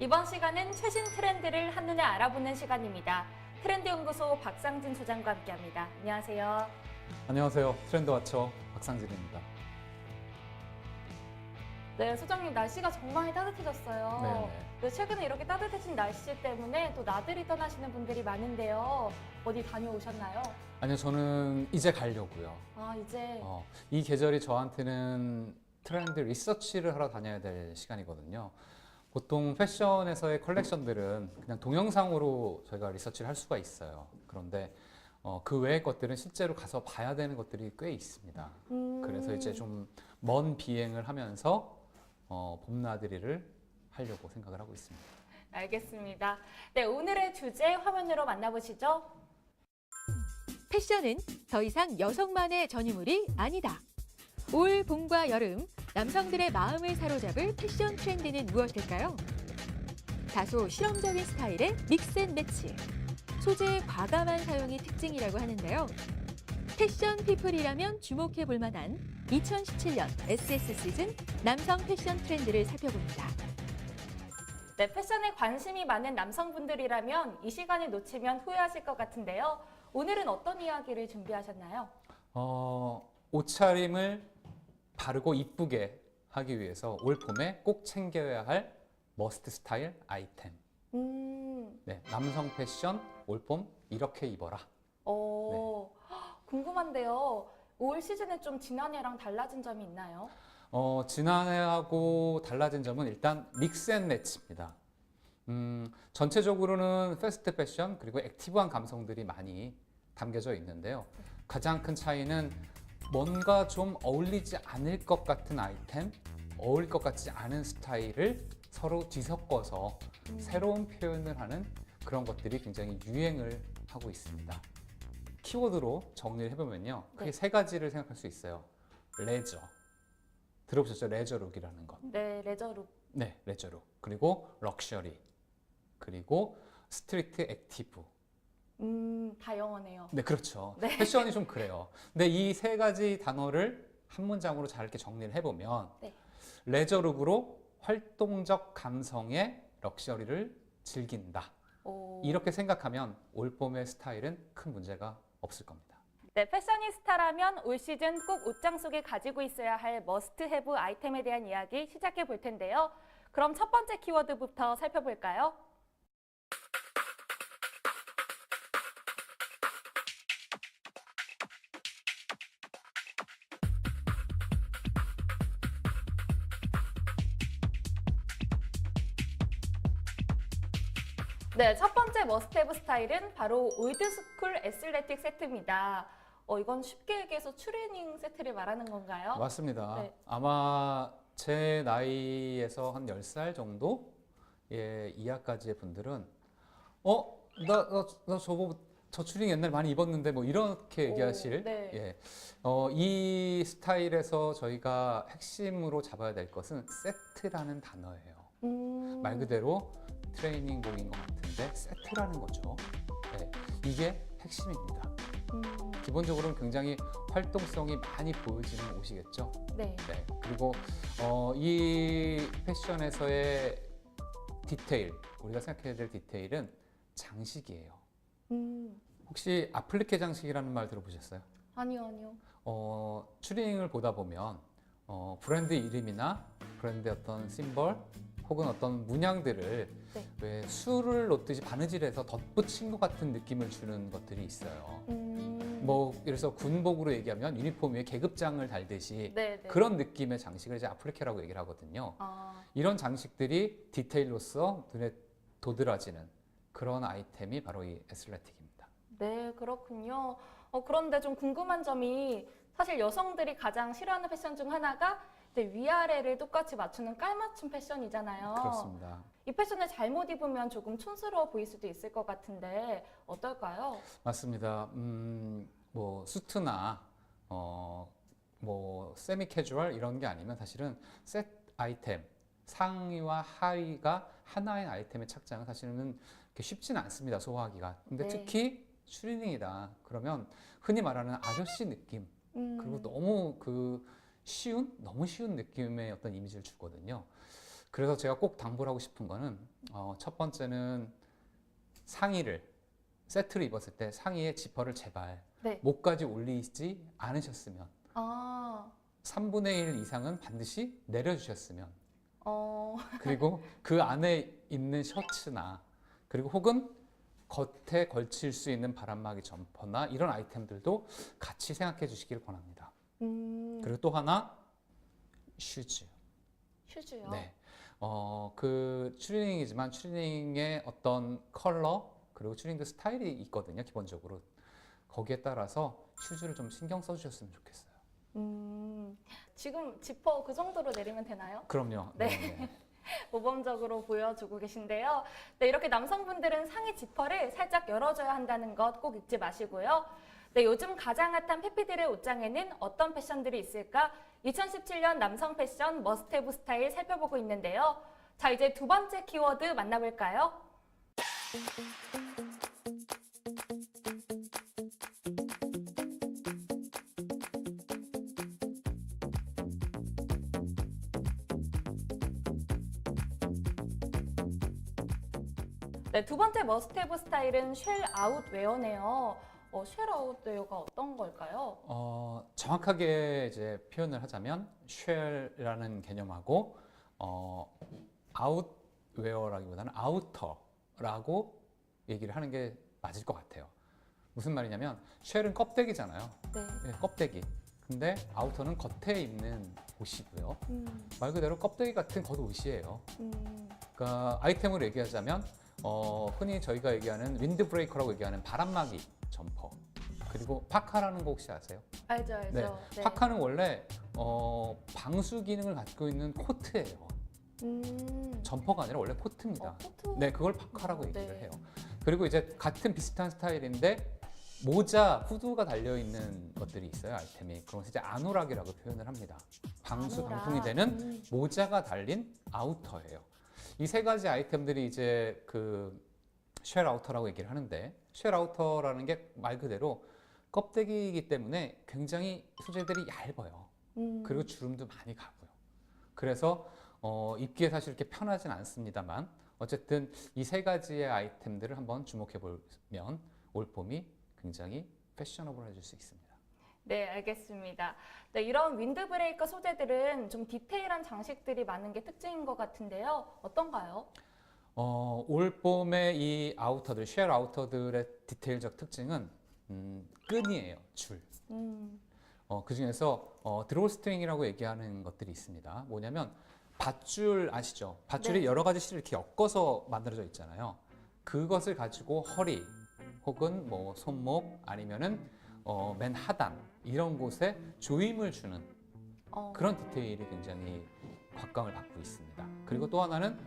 이번 시간은 최신 트렌드를 한눈에 알아보는 시간입니다. 트렌드연구소 박상진 소장과 함께합니다. 안녕하세요. 안녕하세요. 트렌드와처 박상진입니다. 네, 소장님 날씨가 정말 따뜻해졌어요. 네네. 네, 최근에 이렇게 따뜻해진 날씨 때문에 또 나들이 떠나시는 분들이 많은데요. 어디 다녀오셨나요? 아니요, 저는 이제 가려고요. 아, 이제. 이 계절이 저한테는 트렌드 리서치를 하러 다녀야 될 시간이거든요. 보통 패션에서의 컬렉션들은 그냥 동영상으로 저희가 리서치를 할 수가 있어요. 그런데 그 외의 것들은 실제로 가서 봐야 되는 것들이 꽤 있습니다. 그래서 이제 좀 먼 비행을 하면서 봄나들이를 하려고 생각을 하고 있습니다. 알겠습니다. 네, 오늘의 주제 화면으로 만나보시죠. 패션은 더 이상 여성만의 전유물이 아니다. 올 봄과 여름, 남성들의 마음을 사로잡을 패션 트렌드는 무엇일까요? 다소 실험적인 스타일의 믹스앤매치, 소재의 과감한 사용이 특징이라고 하는데요. 패션 피플이라면 주목해 볼 만한 2017년 SS 시즌 남성 패션 트렌드를 살펴봅니다. 네, 패션에 관심이 많은 남성분들이라면 이 시간을 놓치면 후회하실 것 같은데요. 오늘은 어떤 이야기를 준비하셨나요? 옷차림을 바르고 이쁘게 하기 위해서 올 봄에 꼭 챙겨야 할 머스트 스타일 아이템. 네, 남성 패션 올 봄 이렇게 입어라. 궁금한데요. 올 시즌에 좀 지난해랑 달라진 점이 있나요? 지난해하고 달라진 점은 일단 믹스 앤 매치입니다. 전체적으로는 패스트 패션 그리고 액티브한 감성들이 많이 담겨져 있는데요. 가장 큰 차이는 뭔가 좀 어울리지 않을 것 같은 아이템, 어울릴 것 같지 않은 스타일을 서로 뒤섞어서 새로운 표현을 하는 그런 것들이 굉장히 유행을 하고 있습니다. 키워드로 정리를 해보면요. 크게 세 가지를 생각할 수 있어요. 레저. 들어보셨죠? 레저룩이라는 것. 네, 레저룩. 네, 레저룩. 그리고 럭셔리. 그리고 스트리트 액티브. 다 영어네요. 네, 그렇죠. 네. 패션이 좀 그래요. 근데 이 세 가지 단어를 한 문장으로 잘 이렇게 정리를 해보면 네. 레저룩으로 활동적 감성의 럭셔리를 즐긴다. 이렇게 생각하면 올 봄의 스타일은 큰 문제가 없을 겁니다. 네, 패셔니스타라면 올 시즌 꼭 옷장 속에 가지고 있어야 할 머스트 해브 아이템에 대한 이야기 시작해 볼 텐데요. 그럼 첫 번째 키워드부터 살펴볼까요? 네, 첫 번째 머스트헤브 스타일은 바로 올드스쿨 애슬레틱 세트입니다. 이건 쉽게 얘기해서 트레이닝 세트를 말하는 건가요? 맞습니다. 네. 아마 제 나이에서 한 10살 정도의 이하까지의 분들은 나 저 추리닝 옛날 많이 입었는데 뭐 이렇게 얘기하실 네. 예. 이 스타일에서 저희가 핵심으로 잡아야 될 것은 세트라는 단어예요. 말 그대로 트레이닝복인 것 같은데 세트라는 거죠. 네, 이게 핵심입니다. 기본적으로는 굉장히 활동성이 많이 보여지는 옷이겠죠. 네. 네, 그리고 이 패션에서의 디테일, 우리가 생각해야 될 디테일은 장식이에요. 혹시 아플리케 장식이라는 말 들어보셨어요? 아니요. 추리닝을 보다 보면 브랜드 이름이나 브랜드의 어떤 심벌 혹은 어떤 문양들을 네. 왜 술을 놓듯이 바느질해서 덧붙인 것 같은 느낌을 주는 것들이 있어요. 뭐 예를 들어서 군복으로 얘기하면 유니폼 위에 계급장을 달듯이 네. 그런 느낌의 장식을 이제 아플리케라고 얘기를 하거든요. 이런 장식들이 디테일로서 눈에 도드라지는 그런 아이템이 바로 이 애슬레틱입니다. 네, 그렇군요. 그런데 좀 궁금한 점이 사실 여성들이 가장 싫어하는 패션 중 하나가 이제 위아래를 똑같이 맞추는 깔맞춤 패션이잖아요. 그렇습니다. 이 패션을 잘못 입으면 조금 촌스러워 보일 수도 있을 것 같은데 어떨까요? 맞습니다. 뭐 수트나 뭐 세미 캐주얼 이런 게 아니면 사실은 셋 아이템 상의와 하의가 하나의 아이템의 착장은 사실은 그렇게 쉽지는 않습니다. 소화하기가. 근데 네. 특히 추리닝이다. 그러면 흔히 말하는 아저씨 느낌 그리고 너무 너무 쉬운 느낌의 어떤 이미지를 주거든요. 그래서 제가 꼭 당부를 하고 싶은 거는 첫 번째는 상의를 세트를 입었을 때 상의에 지퍼를 제발 네. 목까지 올리지 않으셨으면 아, 3분의 1 이상은 반드시 내려주셨으면 어, 그리고 그 안에 있는 셔츠나 그리고 혹은 겉에 걸칠 수 있는 바람막이 점퍼나 이런 아이템들도 같이 생각해 주시길 권합니다. 그리고 또 하나 슈즈. 슈즈요. 네. 그 추리닝이지만 추리닝의 어떤 컬러 그리고 추리닝도 스타일이 있거든요. 기본적으로 거기에 따라서 슈즈를 좀 신경 써주셨으면 좋겠어요. 지금 지퍼 그 정도로 내리면 되나요? 그럼요. 네. 네. 모범적으로 보여주고 계신데요. 네, 이렇게 남성분들은 상의 지퍼를 살짝 열어줘야 한다는 것 꼭 잊지 마시고요. 네, 요즘 가장 핫한 페피들의 옷장에는 어떤 패션들이 있을까? 2017년 남성 패션 머스트헤브 스타일 살펴보고 있는데요. 자, 이제 두 번째 키워드 만나볼까요? 네, 두 번째 머스트헤브 스타일은 쉘 아웃 웨어네요. 쉘 아웃 웨어가 어떤 걸까요? 정확하게 이제 표현을 하자면 쉘이라는 개념하고 아웃웨어라기보다는 아우터라고 얘기를 하는 게 맞을 것 같아요. 무슨 말이냐면 쉘은 껍데기잖아요. 네. 네, 껍데기. 근데 아우터는 겉에 입는 옷이고요. 말 그대로 껍데기 같은 겉옷이에요. 그러니까 아이템으로 얘기하자면 흔히 저희가 얘기하는 윈드 브레이커라고 얘기하는 바람막이 점퍼. 그리고 파카라는 거 혹시 아세요? 알죠, 알죠. 네. 네. 파카는 원래 방수 기능을 갖고 있는 코트예요. 점퍼가 아니라 원래 코트입니다. 코트? 네, 그걸 파카라고 얘기를 네. 해요. 그리고 이제 같은 비슷한 스타일인데 모자, 후드가 달려 있는 것들이 있어요, 아이템이. 그런 것을 이제 아노락이라고 표현을 합니다. 방수 아노락. 방풍이 되는 모자가 달린 아우터예요. 이 세 가지 아이템들이 이제 그 쉘 아우터라고 얘기를 하는데 쉘 아우터라는 게 말 그대로 껍데기이기 때문에 굉장히 소재들이 얇아요. 그리고 주름도 많이 가고요. 그래서 입기에 사실 이렇게 편하진 않습니다만 어쨌든 이 세 가지의 아이템들을 한번 주목해 보면 올 봄이 굉장히 패셔너블해질 수 있습니다. 네, 알겠습니다. 네, 이런 윈드브레이커 소재들은 좀 디테일한 장식들이 많은 게 특징인 것 같은데요. 어떤가요? 올 봄의 이 아우터들, 쉘 아우터들의 디테일적 특징은 끈이에요, 줄. 그 중에서 드로우 스트링이라고 얘기하는 것들이 있습니다. 뭐냐면 밧줄 아시죠? 밧줄이 네. 여러 가지 실을 이렇게 엮어서 만들어져 있잖아요. 그것을 가지고 허리 혹은 뭐 손목 아니면은 맨 하단 이런 곳에 조임을 주는 그런 디테일이 굉장히 곽광을 받고 있습니다. 그리고 또 하나는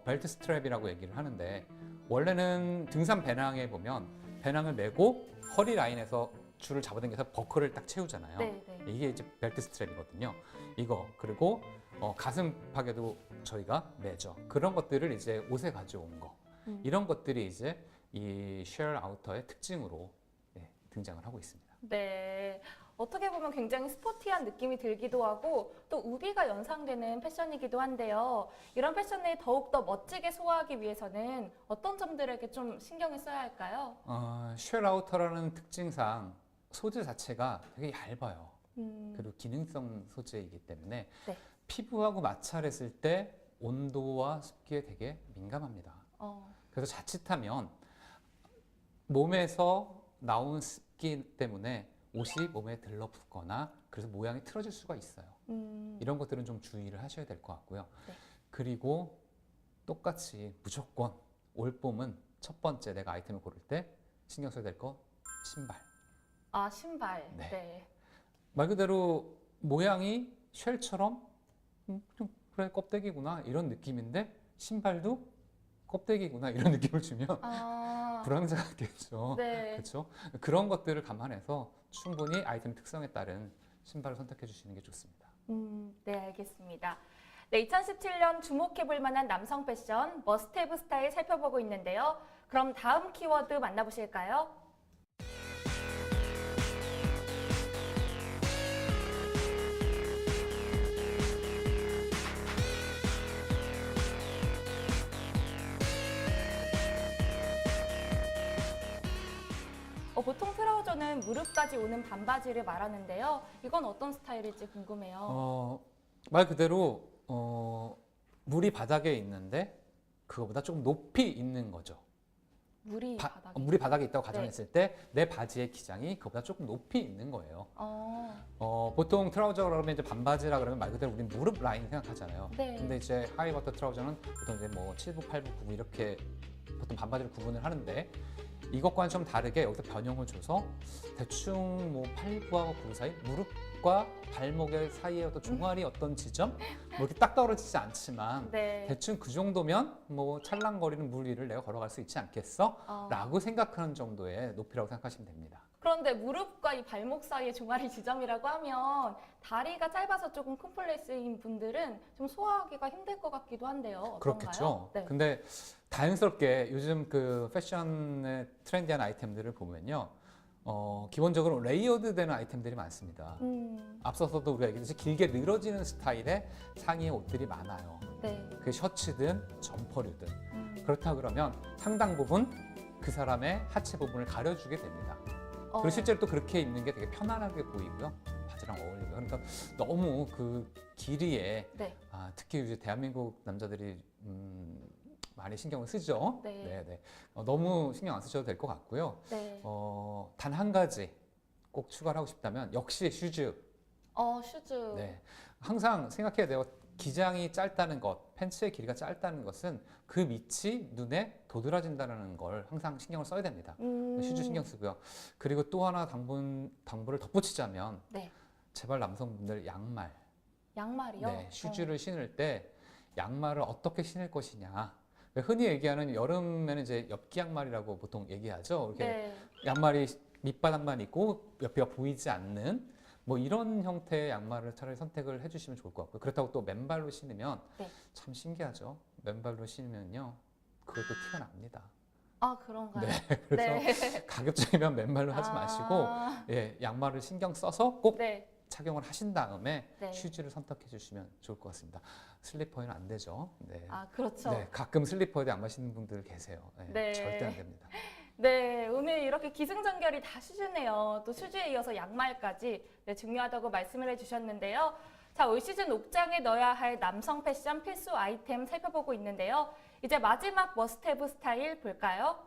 벨트 스트랩이라고 얘기를 하는데 원래는 등산 배낭에 보면 배낭을 메고 허리 라인에서 줄을 잡아당겨서 버클을 딱 채우잖아요. 네, 네. 이게 이제 벨트 스트랩이거든요. 이거 그리고 가슴팍에도 저희가 매죠. 그런 것들을 이제 옷에 가져온 거. 이런 것들이 이제 이 쉘 아우터의 특징으로 등장을 하고 있습니다. 네. 어떻게 보면 굉장히 스포티한 느낌이 들기도 하고 또 우비가 연상되는 패션이기도 한데요. 이런 패션을 더욱더 멋지게 소화하기 위해서는 어떤 점들에게 좀 신경을 써야 할까요? 쉘 아우터라는 특징상 소재 자체가 되게 얇아요. 그리고 기능성 소재이기 때문에 네. 피부하고 마찰 했을 때 온도와 습기에 되게 민감합니다. 그래서 자칫하면 몸에서 나온 습기 때문에 옷이 몸에 들러붙거나 그래서 모양이 틀어질 수가 있어요. 이런 것들은 좀 주의를 하셔야 될 것 같고요. 네. 그리고 똑같이 무조건 올 봄은 첫 번째 내가 아이템을 고를 때 신경 써야 될 거 신발. 아, 신발. 네. 네. 말 그대로 모양이 쉘처럼 좀 그래 껍데기구나 이런 느낌인데 신발도 껍데기구나 이런 느낌을 주면 불황자가 되죠. 네. 그렇죠? 그런 것들을 감안해서 충분히 아이템 특성에 따른 신발을 선택해 주시는 게 좋습니다. 네, 알겠습니다. 네, 2017년 주목해볼 만한 남성 패션 머스트헤브 스타일 살펴보고 있는데요. 그럼 다음 키워드 만나보실까요? 보통 트라우저는 무릎까지 오는 반바지를 말하는데요. 이건 어떤 스타일일지 궁금해요. 말 그대로 물이 바닥에 있는데 그거보다 조금 높이 있는 거죠. 물이 바닥에. 물이 바닥에 있다고 가정했을 때 내 바지의 기장이 그거보다 조금 높이 있는 거예요. 보통 트라우저 그러면 이제 반바지라 그러면 말 그대로 우린 무릎 라인 생각하잖아요. 네. 근데 이제 하이워터 트라우저는 보통 이제 뭐 7부, 8부, 9부 이렇게 보통 반바지를 구분을 하는데 이것과는 좀 다르게 여기서 변형을 줘서 대충 뭐 8부하고 9부 사이 무릎과 발목의 사이에 어떤 종아리 어떤 지점 뭐 이렇게 딱 떨어지지 않지만 네. 대충 그 정도면 뭐 찰랑거리는 물 위를 내가 걸어갈 수 있지 않겠어? 라고 생각하는 정도의 높이라고 생각하시면 됩니다. 그런데 무릎과 이 발목 사이의 종아리 지점이라고 하면 다리가 짧아서 조금 큰 플레이스인 분들은 좀 소화하기가 힘들 것 같기도 한데요. 어떤가요? 그렇겠죠. 네. 근데 다행스럽게 요즘 그 패션의 트렌디한 아이템들을 보면요. 기본적으로 레이어드 되는 아이템들이 많습니다. 앞서서도 우리가 얘기했듯이 길게 늘어지는 스타일의 상의의 옷들이 많아요. 네. 그게 셔츠든 점퍼류든. 그렇다 그러면 상당 부분 그 사람의 하체 부분을 가려주게 됩니다. 그리고 실제로 또 그렇게 입는 게 되게 편안하게 보이고요. 바지랑 어울리고요. 그러니까 너무 그 길이에 네. 특히 이제 대한민국 남자들이 많이 신경을 쓰죠. 네. 네. 너무 신경 안 쓰셔도 될 것 같고요. 네. 단 한 가지 꼭 추가를 하고 싶다면 역시 슈즈. 슈즈. 네. 항상 생각해야 돼요. 기장이 짧다는 것, 팬츠의 길이가 짧다는 것은 그 밑이 눈에 도드라진다는 걸 항상 신경을 써야 됩니다. 슈즈 신경 쓰고요. 그리고 또 하나 당부를 덧붙이자면 네. 제발 남성분들 양말. 양말이요? 네, 슈즈를 신을 때 양말을 어떻게 신을 것이냐. 흔히 얘기하는 여름에는 이제 엽기 양말이라고 보통 얘기하죠. 이렇게 네. 양말이 밑바닥만 있고 옆에가 보이지 않는 뭐 이런 형태의 양말을 차라리 선택을 해주시면 좋을 것 같고요. 그렇다고 또 맨발로 신으면 네. 참 신기하죠. 맨발로 신으면요, 그것도 티가 납니다. 그런가요? 네, 그래서 가급적이면 맨발로 하지 마시고 양말을 신경 써서 꼭 네. 착용을 하신 다음에 네. 슈즈를 선택해 주시면 좋을 것 같습니다. 슬리퍼에는 안 되죠. 네. 그렇죠. 네, 가끔 슬리퍼에 안 마시는 분들 계세요. 네. 절대 안 됩니다. 네, 오늘 이렇게 기승전결이 다 슈즈네요. 또 슈즈에 이어서 양말까지 중요하다고 말씀을 해주셨는데요. 자, 올 시즌 옥장에 넣어야 할 남성 패션 필수 아이템 살펴보고 있는데요. 이제 마지막 머스트헤브 스타일 볼까요?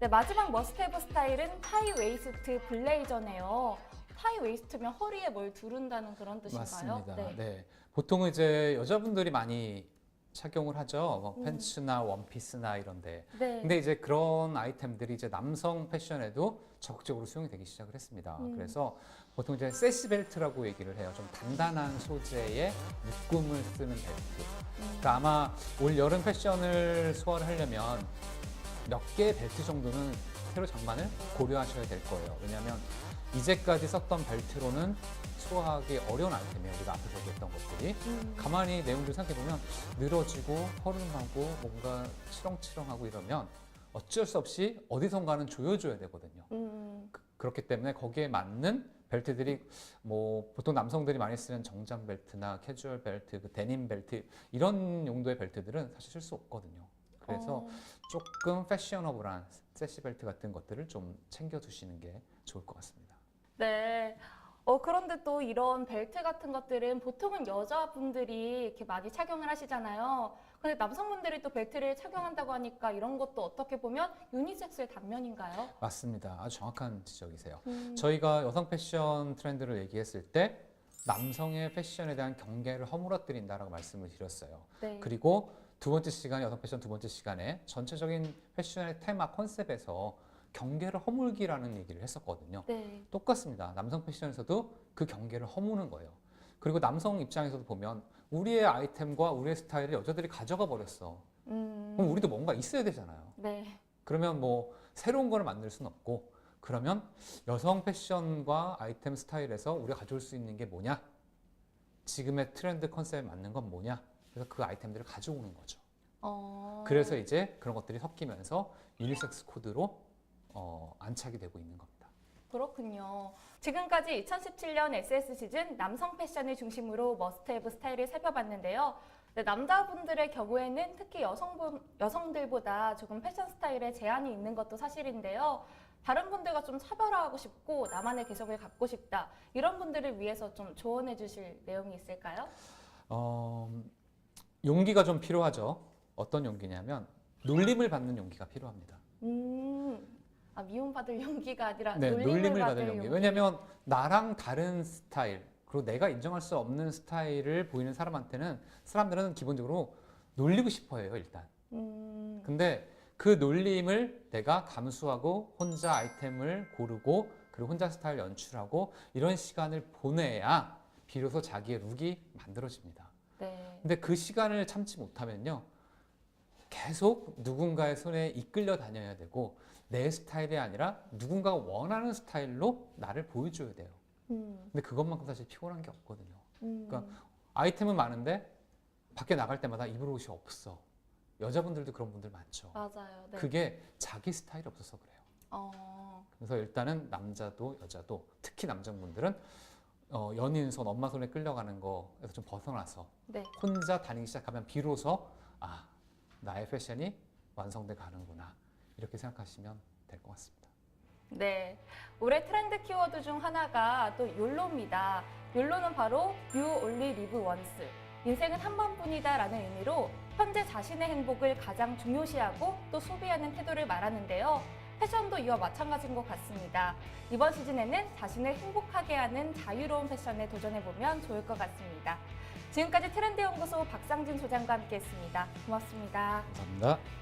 네, 마지막 머스트헤브 스타일은 타이 웨이스트 블레이저네요. 타이 웨이스트면 허리에 뭘 두른다는 그런 뜻인가요? 맞습니다. 네. 보통은 이제 여자분들이 많이 착용을 하죠. 뭐 팬츠나 원피스나 이런데. 네. 근데 이제 그런 아이템들이 이제 남성 패션에도 적극적으로 수용이 되기 시작을 했습니다. 그래서 보통 이제 세시벨트라고 얘기를 해요. 좀 단단한 소재의 묶음을 쓰는 벨트. 그러니까 아마 올 여름 패션을 소화를 하려면 몇 개의 벨트 정도는 새로 장만을 고려하셔야 될 거예요. 왜냐하면 이제까지 썼던 벨트로는 소화하기 어려운 아이템이에요. 우리가 앞에서 얘기했던 것들이. 가만히 내용들 생각해보면 늘어지고 허름하고 뭔가 치렁치렁하고 이러면 어쩔 수 없이 어디선가는 조여줘야 되거든요. 그렇기 때문에 거기에 맞는 벨트들이 뭐 보통 남성들이 많이 쓰는 정장 벨트나 캐주얼 벨트, 그 데님 벨트 이런 용도의 벨트들은 사실 쓸 수 없거든요. 그래서 조금 패셔너블한 세시벨트 같은 것들을 좀 챙겨두시는 게 좋을 것 같습니다. 네. 그런데 또 이런 벨트 같은 것들은 보통은 여자분들이 이렇게 많이 착용을 하시잖아요. 근데 남성분들이 또 벨트를 착용한다고 하니까 이런 것도 어떻게 보면 유니섹스의 단면인가요? 맞습니다. 아주 정확한 지적이세요. 저희가 여성 패션 트렌드를 얘기했을 때 남성의 패션에 대한 경계를 허물어뜨린다라고 말씀을 드렸어요. 네. 그리고 두 번째 시간에 여성 패션 두 번째 시간에 전체적인 패션의 테마 컨셉에서 경계를 허물기라는 얘기를 했었거든요. 네. 똑같습니다. 남성 패션에서도 그 경계를 허무는 거예요. 그리고 남성 입장에서도 보면 우리의 아이템과 우리의 스타일을 여자들이 가져가 버렸어. 그럼 우리도 뭔가 있어야 되잖아요. 네. 그러면 뭐 새로운 거를 만들 수는 없고 그러면 여성 패션과 아이템 스타일에서 우리가 가져올 수 있는 게 뭐냐? 지금의 트렌드 컨셉에 맞는 건 뭐냐? 그래서 그 아이템들을 가져오는 거죠. 그래서 이제 그런 것들이 섞이면서 유니섹스 코드로 안착이 되고 있는 겁니다. 그렇군요. 지금까지 2017년 SS 시즌 남성 패션을 중심으로 머스트헤브 스타일을 살펴봤는데요. 네, 남자분들의 경우에는 특히 여성들보다 조금 패션 스타일에 제한이 있는 것도 사실인데요. 다른 분들과 좀 차별화하고 싶고 나만의 개성을 갖고 싶다. 이런 분들을 위해서 좀 조언해 주실 내용이 있을까요? 용기가 좀 필요하죠. 어떤 용기냐면 놀림을 받는 용기가 필요합니다. 미움받을 용기가 아니라 네, 놀림을 받을 용기. 용기. 왜냐하면 나랑 다른 스타일, 그리고 내가 인정할 수 없는 스타일을 보이는 사람들은 기본적으로 놀리고 싶어해요, 일단. 근데 그 놀림을 내가 감수하고 혼자 아이템을 고르고 그리고 혼자 스타일 연출하고 이런 시간을 보내야 비로소 자기의 룩이 만들어집니다. 네. 근데 그 시간을 참지 못하면요. 계속 누군가의 손에 이끌려 다녀야 되고 내 스타일이 아니라 누군가가 원하는 스타일로 나를 보여줘야 돼요. 근데 그것만큼 사실 피곤한 게 없거든요. 그러니까 아이템은 많은데 밖에 나갈 때마다 입을 옷이 없어. 여자분들도 그런 분들 많죠. 맞아요. 네. 그게 자기 스타일이 없어서 그래요. 그래서 일단은 남자도 여자도 특히 남성분들은 연인 손, 엄마 손에 끌려가는 거에서 좀 벗어나서 네. 혼자 다니기 시작하면 비로소 나의 패션이 완성돼 가는구나 이렇게 생각하시면 될 것 같습니다. 네, 올해 트렌드 키워드 중 하나가 또 욜로입니다. 욜로는 바로 You Only Live Once. 인생은 한 번뿐이다 라는 의미로 현재 자신의 행복을 가장 중요시하고 또 소비하는 태도를 말하는데요. 패션도 이와 마찬가지인 것 같습니다. 이번 시즌에는 자신을 행복하게 하는 자유로운 패션에 도전해보면 좋을 것 같습니다. 지금까지 트렌드 연구소 박상진 소장과 함께했습니다. 고맙습니다. 감사합니다.